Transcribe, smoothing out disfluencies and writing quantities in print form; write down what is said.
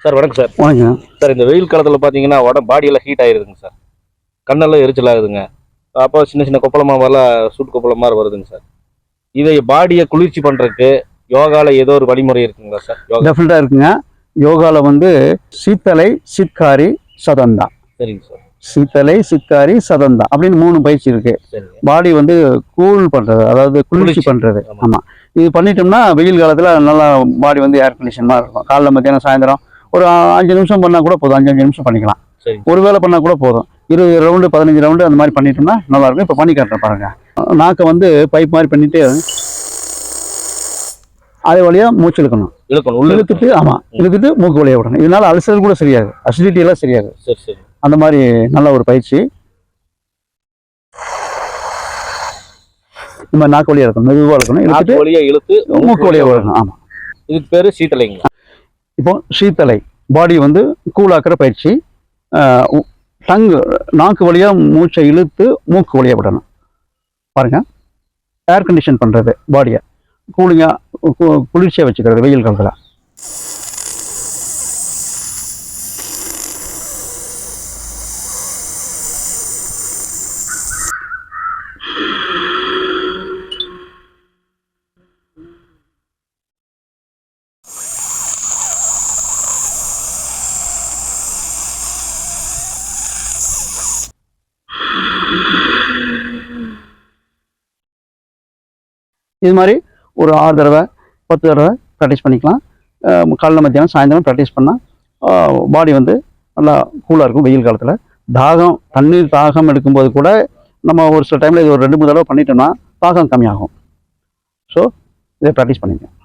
Sir வணக்கம் sir. வணக்கம் sir, இந்த வெயில் காலத்தில் பார்த்தீங்கன்னா பாடியெல்லாம் ஹீட் ஆகிருதுங்க சார். கண்ணெல்லாம் எரிச்சல் ஆகுதுங்க. அப்போ சின்ன சின்ன கொப்பளமாக வரலாம், சூட் கொப்பளம் மாதிரி வருதுங்க சார். இதை பாடியை குளிர்ச்சி பண்ணுறதுக்கு யோகாவில் ஏதோ ஒரு வழிமுறை இருக்குங்களா சார்? டெஃபினட்டாக இருக்குங்க. யோகாவில் வந்து சீத்தலை, சித்காரி, சதந்தா. சரிங்க சார். சீத்தலை, சித்காரி, சதந்தா அப்படின்னு 3 பயிற்சி இருக்கு. பாடி வந்து கூல் பண்ணுறது, அதாவது குளிர்ச்சி பண்ணுறது. ஆமாம், இது பண்ணிட்டோம்னா வெயில் காலத்தில் நல்லா பாடி வந்து ஏர் கண்டிஷன் மாதிரி இருக்கும். காலைல, மத்தியானம், சாயந்தரம் ஒரு 5 நிமிஷம் பண்ணால் கூட போதும். 5 நிமிஷம் பண்ணிக்கலாம். ஒரு வேளை பண்ணால் கூட போதும். 20 ரவுண்டு 15 ரவுண்டு அந்த மாதிரி பண்ணிட்டோம்னா நல்லாயிருக்கும். இப்போ பண்ணி காட்டுறேன் பாருங்க. நாக்கை வந்து பைப் மாதிரி பண்ணிட்டு அது வழியா மூச்சு இழுக்கணும். இழுத்துட்டு இழுத்துட்டு மூக்கு வழியா விடணும். இதனால அல்சர் கூட சரியாகும், அசிடிட்டி எல்லாம் சரியாகும். அந்த மாதிரி நல்ல ஒரு பயிற்சி. இந்த மாதிரி நாக்கு வழியா இருக்கணும், மெதுவாக இருக்கணும். இழுத்துட்டு இழுத்து மூக்கு வழியா விடணும். ஆமா, இதுக்கு பேரு சீத்தலைங்க. இப்போ சீத்தலை பாடி வந்து கூலாக்குற பயிற்சி. நாக்கு வழியா மூச்சை இழுத்து மூக்கு வழியா விடணும். பாருங்க, ஏர் கண்டிஷன் பண்றது, பாடியை கூலிங்கா குளிர்ச்சியா வச்சுக்கிறது வெயில் காலத்தில். இது மாதிரி ஒரு 6 தடவை 10 தடவை ப்ராக்டிஸ் பண்ணிக்கலாம். காலைல, மத்தியானம், சாயந்தரம் ப்ராக்டிஸ் பண்ணால் பாடி வந்து நல்லா கூலாக இருக்கும். வெயில் காலத்தில் தண்ணீர் தாகம் எடுக்கும்போது கூட நம்ம ஒரு சில டைமில் இது ஒரு 2-3 தடவை பண்ணிட்டோம்னா தாகம் கம்மியாகும். ஸோ இதை ப்ராக்டிஸ் பண்ணிக்கோங்க.